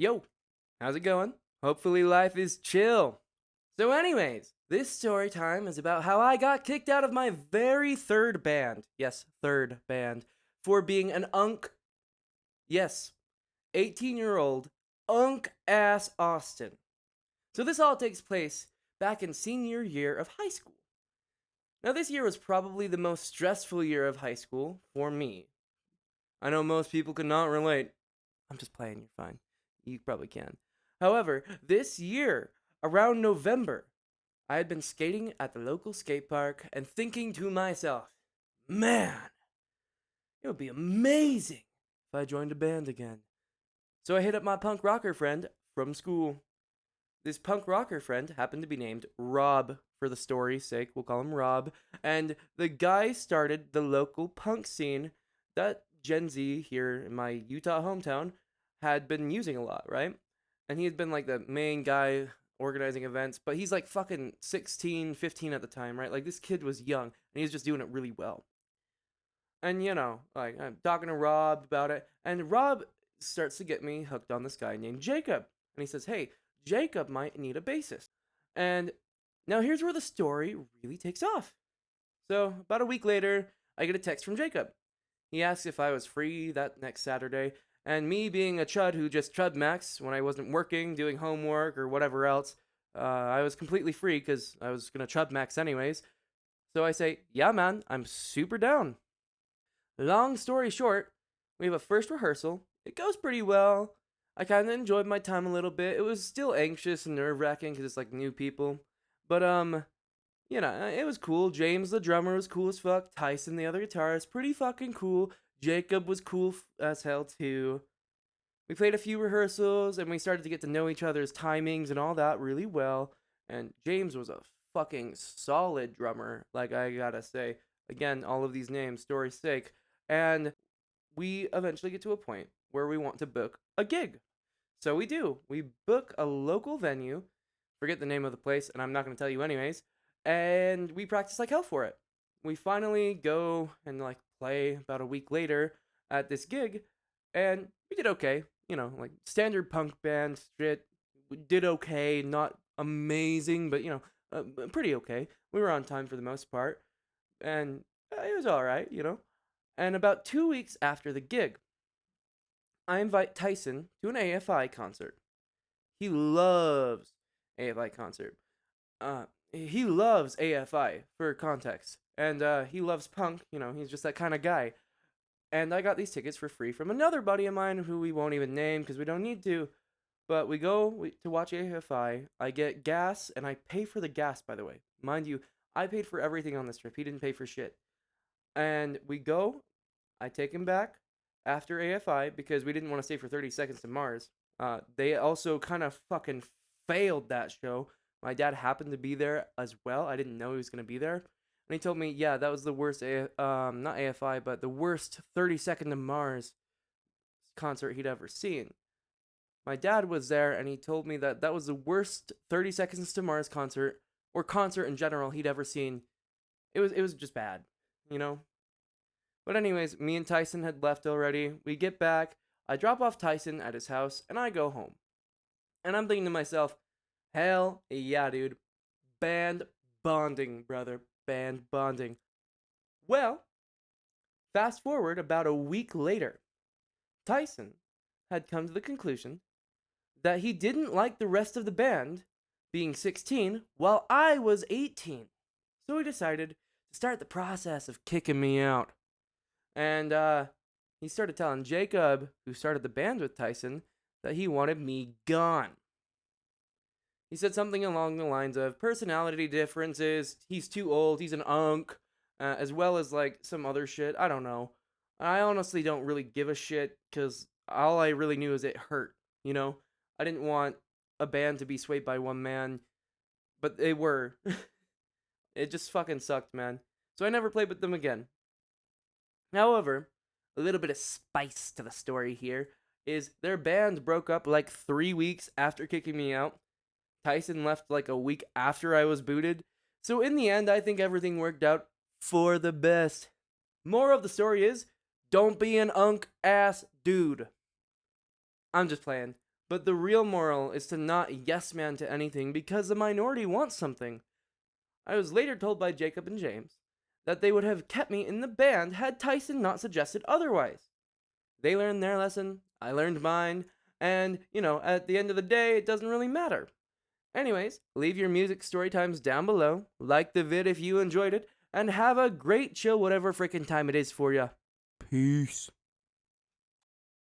Yo, how's it going? Hopefully, life is chill. So, anyways, this story time is about how I got kicked out of my very third band. Yes, third band. For being an unk. Yes, 18-year-old unk ass Austin. So, this all takes place back in senior year of high school. Now, this year was probably the most stressful year of high school for me. I know most people could not relate. I'm just playing, you're fine. You probably can. However, this year, around November, I had been skating at the local skate park and thinking to myself, man, it would be amazing if I joined a band again. So I hit up my punk rocker friend from school. This punk rocker friend happened to be named Rob, for the story's sake, we'll call him Rob. And the guy started the local punk scene that Gen Z here in my Utah hometown had been using a lot, right? And he had been like the main guy organizing events, but he's like fucking 16, 15 at the time, right? Like this kid was young and he was just doing it really well. And like I'm talking to Rob about it, and Rob starts to get me hooked on this guy named Jacob. And he says, "Hey, Jacob might need a bassist." And now here's where the story really takes off. So, about a week later, I get a text from Jacob. He asks if I was free that next Saturday, and me being a chud who just chud max when I wasn't working, doing homework, or whatever else, I was completely free because I was gonna chud max anyways. So I say, "Yeah, man, I'm super down." Long story short, we have a first rehearsal. It goes pretty well. I kind of enjoyed my time a little bit. It was still anxious and nerve wracking because it's like new people. But, it was cool. James, the drummer, was cool as fuck. Tyson, the other guitarist, pretty fucking cool. Jacob was cool as hell, too. We played a few rehearsals and we started to get to know each other's timings and all that really well. And James was a fucking solid drummer, like I gotta say. Again, all of these names, story's sake. And we eventually get to a point where we want to book a gig. So we do. We book a local venue, forget the name of the place, and I'm not going to tell you anyways, and we practice like hell for it. We finally go and like play about a week later at this gig, and we did okay. Like standard punk band shit. We did okay, not amazing, but pretty okay. We were on time for the most part, and it was all right. And about 2 weeks after the gig, I invite Tyson to an AFI concert. He loves AFI concert. He loves AFI for context, and he loves punk. He's just that kind of guy. And I got these tickets for free from another buddy of mine who we won't even name because we don't need to. But we go to watch AFI. I get gas, and I pay for the gas, by the way. Mind you, I paid for everything on this trip. He didn't pay for shit. And we go. I take him back after AFI because we didn't want to stay for 30 seconds to Mars. They also kind of fucking failed that show. My dad happened to be there as well. I didn't know he was going to be there. And he told me, yeah, that was the worst, not AFI, but the worst 30 Second to Mars concert he'd ever seen. My dad was there and he told me that that was the worst 30 Seconds to Mars concert, or concert in general, he'd ever seen. It was just bad, you know? But anyways, me and Tyson had left already. We get back, I drop off Tyson at his house, and I go home. And I'm thinking to myself, hell yeah, dude. Band bonding, brother. Band bonding. Well, fast forward about a week later, Tyson had come to the conclusion that he didn't like the rest of the band being 16 while I was 18. So he decided to start the process of kicking me out. And he started telling Jacob, who started the band with Tyson, that he wanted me gone. He said something along the lines of personality differences, he's too old, he's an unk, as well as like some other shit. I don't know. I honestly don't really give a shit because all I really knew is it hurt, you know? I didn't want a band to be swayed by one man, but they were. It just fucking sucked, man. So I never played with them again. However, a little bit of spice to the story here is their band broke up like 3 weeks after kicking me out. Tyson left like a week after I was booted. So in the end, I think everything worked out for the best. More of the story is, don't be an unk ass dude. I'm just playing. But the real moral is to not yes man to anything because the minority wants something. I was later told by Jacob and James that they would have kept me in the band had Tyson not suggested otherwise. They learned their lesson, I learned mine, and, at the end of the day, it doesn't really matter. Anyways, leave your music story times down below, like the vid if you enjoyed it, and have a great chill whatever frickin' time it is for ya. Peace.